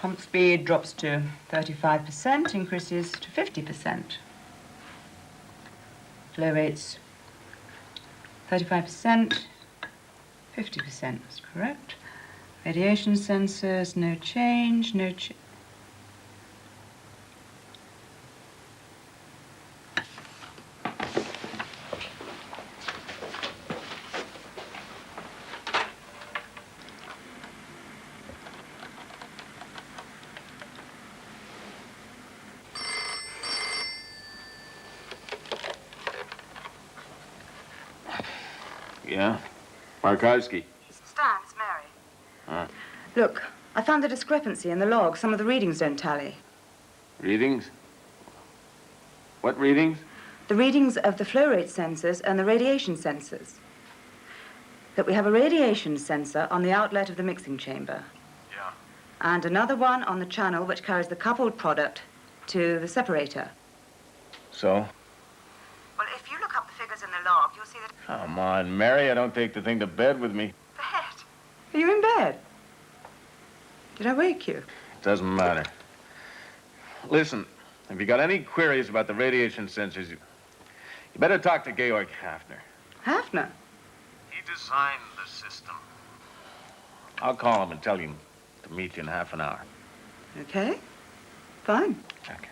Pump speed drops to 35%, increases to 50%. Flow rates 35%, 50%, that's correct. Radiation sensors, no change, no change. Yeah? Markowski. Stan, it's Mary. Look, I found a discrepancy in the log. Some of the readings don't tally. Readings? What readings? The readings of the flow rate sensors and the radiation sensors. That we have a radiation sensor on the outlet of the mixing chamber. Yeah. And another one on the channel which carries the coupled product to the separator. So? Well, if you look up the figures in the log, you'll see that... Come on, Mary, I don't take the thing to bed with me. Bed? Are you in bed? Did I wake you? Doesn't matter. Listen, if you got any queries about the radiation sensors, you better talk to Georg Hafner. Hafner? He designed the system. I'll call him and tell him to meet you in half an hour. Okay. Fine. Okay.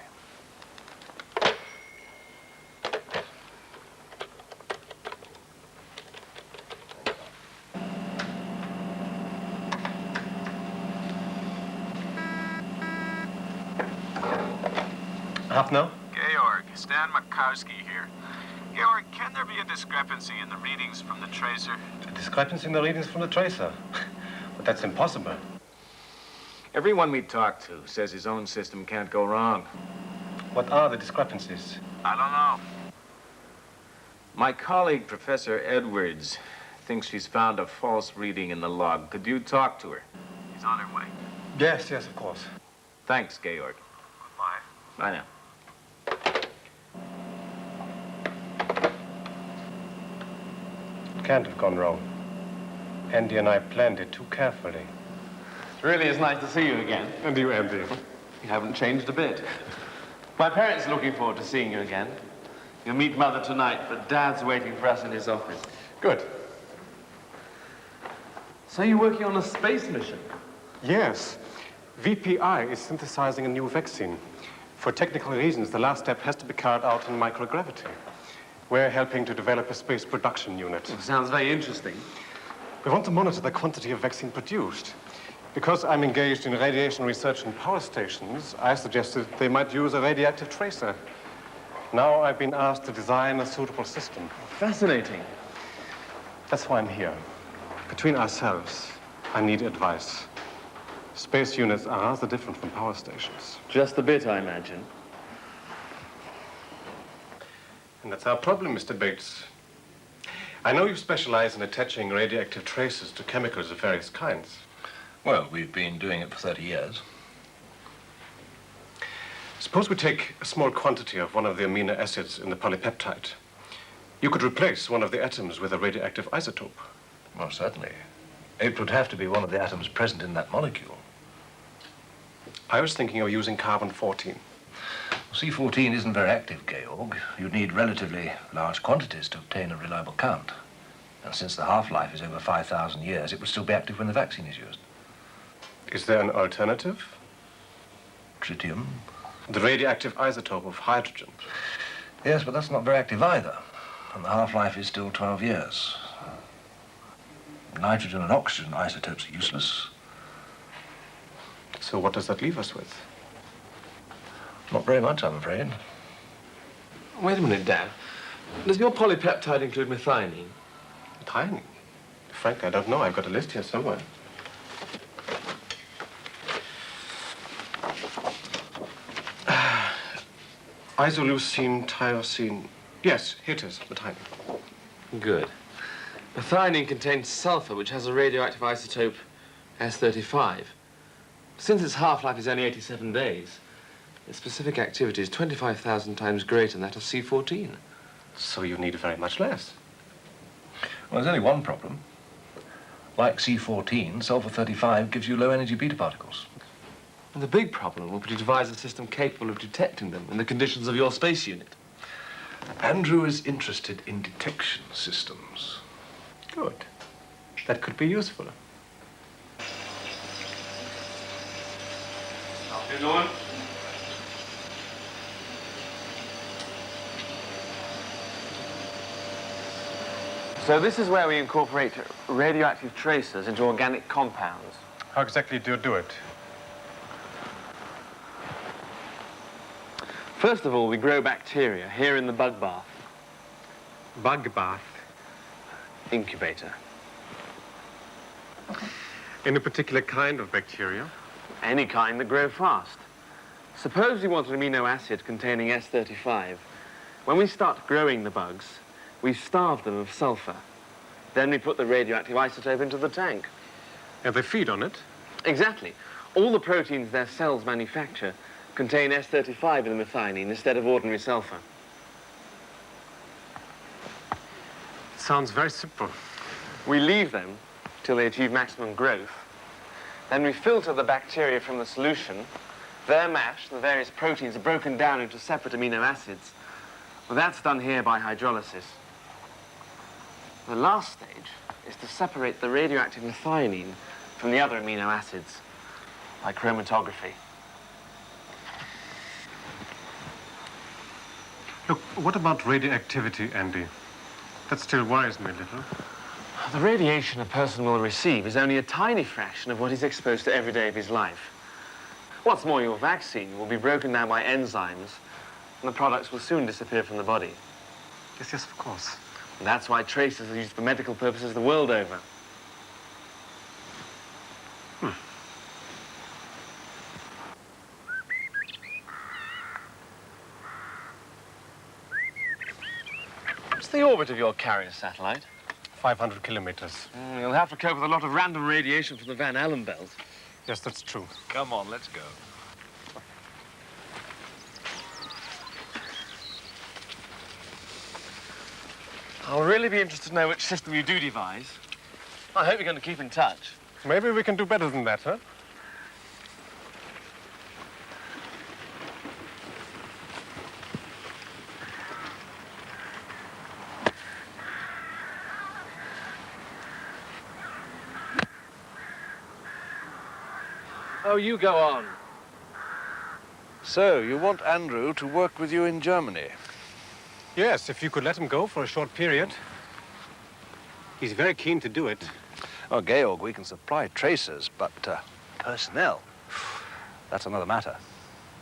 Hafner? Georg, Stan Makowski here. Georg, can there be a discrepancy in the readings from the tracer? A discrepancy in the readings from the tracer? But that's impossible. Everyone we talk to says his own system can't go wrong. What are the discrepancies? I don't know. My colleague, Professor Edwards, thinks she's found a false reading in the log. Could you talk to her? He's on her way. Yes, of course. Thanks, Georg. Goodbye. Bye now. It can't have gone wrong. Andy and I planned it too carefully. It really is nice to see you again. And you, Andy? You haven't changed a bit. My parents are looking forward to seeing you again. You'll meet Mother tonight, but Dad's waiting for us in his office. Good. So you're working on a space mission? Yes. VPI is synthesizing a new vaccine. For technical reasons, the last step has to be carried out in microgravity. We're helping to develop a space production unit. Well, sounds very interesting. We want to monitor the quantity of vaccine produced. Because I'm engaged in radiation research in power stations, I suggested they might use a radioactive tracer. Now I've been asked to design a suitable system. Fascinating. That's why I'm here. Between ourselves, I need advice. Space units are rather different from power stations. Just a bit, I imagine. And that's our problem, Mr. Bates. I know you specialize in attaching radioactive traces to chemicals of various kinds. Well, we've been doing it for 30 years. Suppose we take a small quantity of one of the amino acids in the polypeptide. You could replace one of the atoms with a radioactive isotope. Well, certainly. It would have to be one of the atoms present in that molecule. I was thinking of using carbon-14. C14 isn't very active, Georg. You'd need relatively large quantities to obtain a reliable count. And since the half-life is over 5,000 years, it would still be active when the vaccine is used. Is there an alternative? Tritium? The radioactive isotope of hydrogen. Yes, but that's not very active either. And the half-life is still 12 years. Nitrogen and oxygen isotopes are useless. So what does that leave us with? Not very much, I'm afraid. Wait a minute, Dad. Does your polypeptide include methionine? Methionine? Frankly, I don't know. I've got a list here somewhere. Isoleucine, tyrosine. Yes, here it is, methionine. Good. Methionine contains sulfur, which has a radioactive isotope S35. Since its half-life is only 87 days, its specific activity is 25,000 times greater than that of C14. So you need very much less. Well, there's only one problem. Like C14, sulfur-35 gives you low-energy beta particles. And the big problem will be to devise a system capable of detecting them in the conditions of your space unit. Andrew is interested in detection systems. Good. That could be useful. So this is where we incorporate radioactive tracers into organic compounds. How exactly do you do it? First of all, we grow bacteria here in the bug bath. Bug bath. Incubator. In a particular kind of bacteria? Any kind that grow fast. Suppose we want an amino acid containing S35. When we start growing the bugs, we starve them of sulfur. Then we put the radioactive isotope into the tank. And they feed on it? Exactly. All the proteins their cells manufacture contain S35 in the methionine instead of ordinary sulfur. Sounds very simple. We leave them till they achieve maximum growth. Then we filter the bacteria from the solution. Their mash, the various proteins, are broken down into separate amino acids. Well, that's done here by hydrolysis. The last stage is to separate the radioactive methionine from the other amino acids by chromatography. Look, what about radioactivity, Andy? That still worries me a little. The radiation a person will receive is only a tiny fraction of what he's exposed to every day of his life. What's more, your vaccine will be broken down by enzymes, and the products will soon disappear from the body. Yes, of course. And that's why tracers are used for medical purposes the world over. What's the orbit of your carrier satellite? 500 kilometers. You'll have to cope with a lot of random radiation from the Van Allen belt. Yes, that's true. Come on, let's go. I'll really be interested to know which system you do devise. I hope you're going to keep in touch. Maybe we can do better than that, huh? Oh, you go on. So, you want Andrew to work with you in Germany? Yes, if you could let him go for a short period. He's very keen to do it. Oh, Georg, we can supply tracers, but personnel, that's another matter.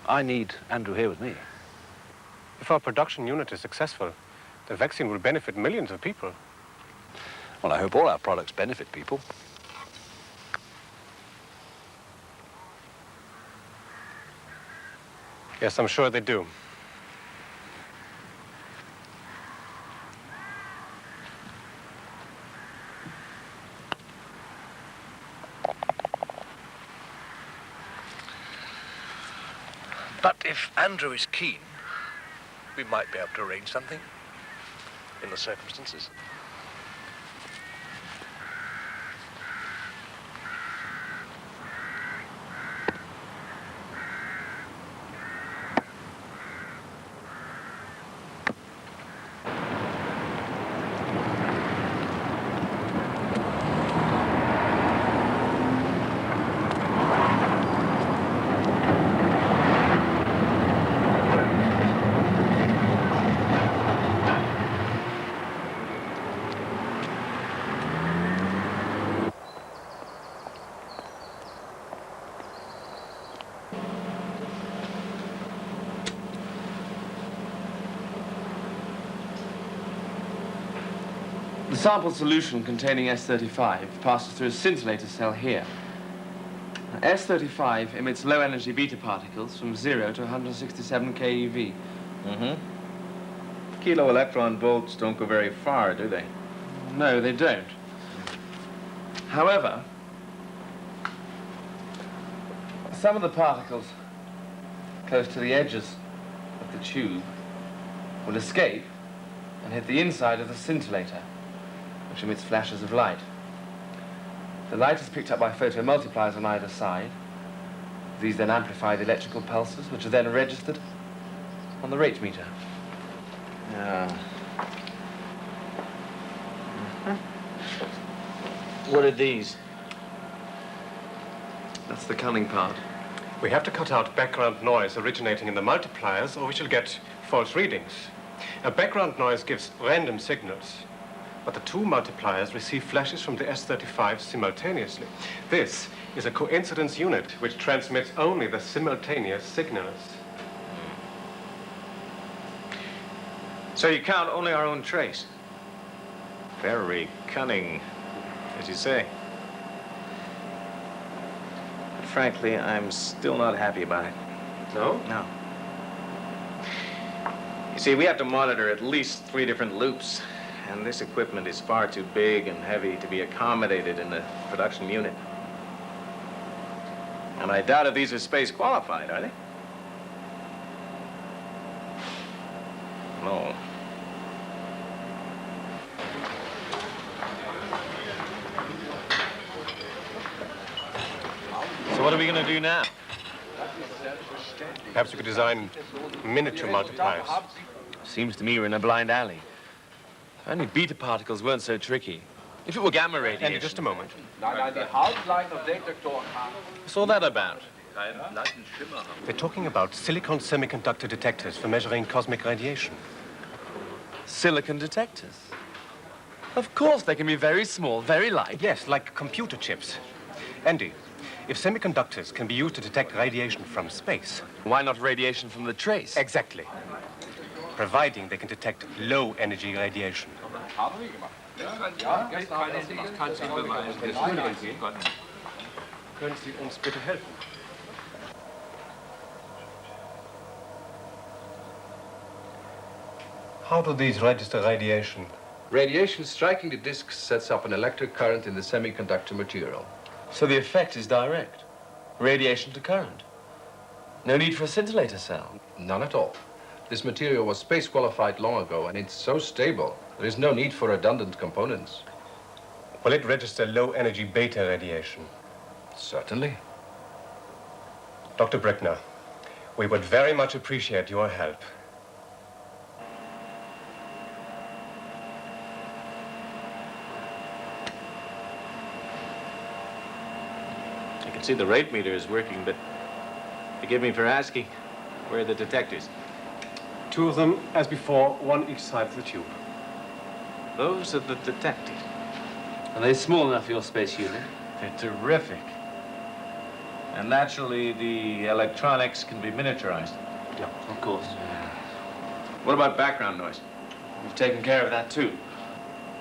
I need Andrew here with me. If our production unit is successful, the vaccine will benefit millions of people. Well, I hope all our products benefit people. Yes, I'm sure they do. But if Andrew is keen, we might be able to arrange something in the circumstances. The sample solution containing S35 passes through a scintillator cell here. S35 emits low-energy beta particles from 0 to 167 keV. Kilo electron volts don't go very far, do they? No, they don't. However, some of the particles close to the edges of the tube will escape and hit the inside of the scintillator, which emits flashes of light. The light is picked up by photomultipliers on either side, These then amplify the electrical pulses, which are then registered on the rate meter. Yeah. What are these? That's the cunning part. We have to cut out background noise originating in the multipliers, or we shall get false readings. A background noise gives random signals, but the two multipliers receive flashes from the S35 simultaneously. This is a coincidence unit which transmits only the simultaneous signals. So you count only our own trace? Very cunning, as you say. But frankly, I'm still not happy about it. No? No. You see, we have to monitor at least 3 different loops, and this equipment is far too big and heavy to be accommodated in the production unit. And I doubt if these are space qualified, are they? No. So what are we going to do now? Perhaps you could design miniature multipliers. Seems to me we're in a blind alley. If only beta particles weren't so tricky. If it were gamma radiation... Andy, just a moment. What's all that about? They're talking about silicon semiconductor detectors for measuring cosmic radiation. Silicon detectors. Of course, they can be very small, very light. Yes, like computer chips. Andy, if semiconductors can be used to detect radiation from space... Why not radiation from the trace? Exactly. Providing they can detect low-energy radiation. Können Sie uns bitte helfen? How do these register radiation? Radiation striking the disk sets up an electric current in the semiconductor material. So the effect is direct. Radiation to current. No need for a scintillator cell. None at all. This material was space qualified long ago, and it's so stable, there is no need for redundant components. Will it register low-energy beta radiation? Certainly. Dr. Brickner, we would very much appreciate your help. I can see the rate meter is working, but forgive me for asking, where are the detectors? 2 of them, as before, one each side of the tube. Those are the detectors. Are they small enough for your space unit? They're terrific. And naturally, the electronics can be miniaturized. Yeah, of course. What about background noise? We've taken care of that too.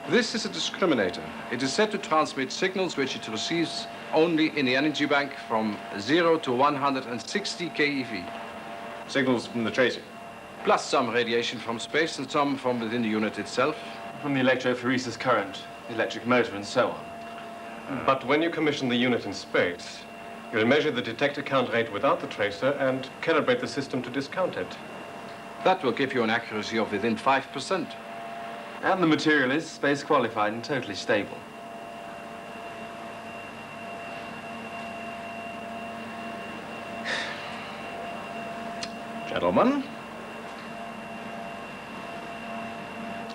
This is a discriminator. It is said to transmit signals which it receives only in the energy bank from 0 to 160 keV. Signals from the tracer. Plus some radiation from space and some from within the unit itself. From the electrophoresis current, the electric motor, and so on. But when you commission the unit in space, you'll measure the detector count rate without the tracer and calibrate the system to discount it. That will give you an accuracy of within 5%. And the material is space qualified and totally stable. Gentlemen,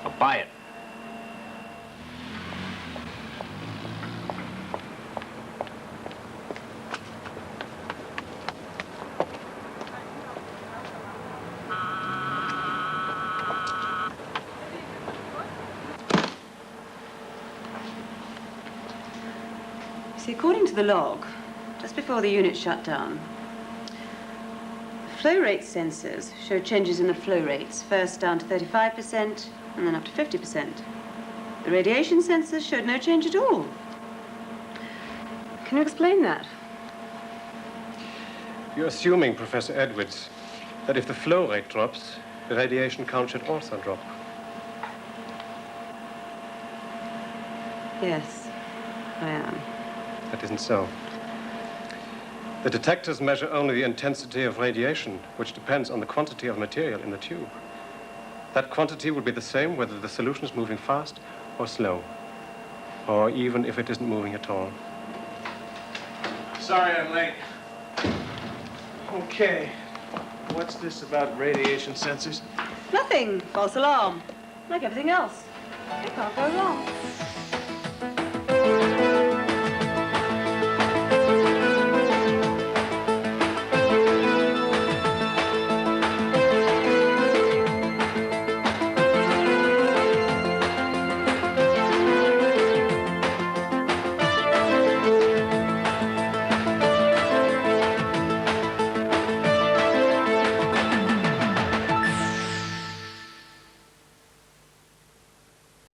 I'll buy it. See, according to the log, just before the unit shut down, the flow rate sensors showed changes in the flow rates, first down to 35% and then up to 50%. The radiation sensors showed no change at all. Can you explain that? You're assuming, Professor Edwards, that if the flow rate drops, the radiation count should also drop. Yes, I am. That isn't so. The detectors measure only the intensity of radiation, which depends on the quantity of material in the tube. That quantity will be the same whether the solution is moving fast or slow, or even if it isn't moving at all. Sorry I'm late. Okay. What's this about radiation sensors? Nothing. False alarm. Like everything else. It can't go wrong.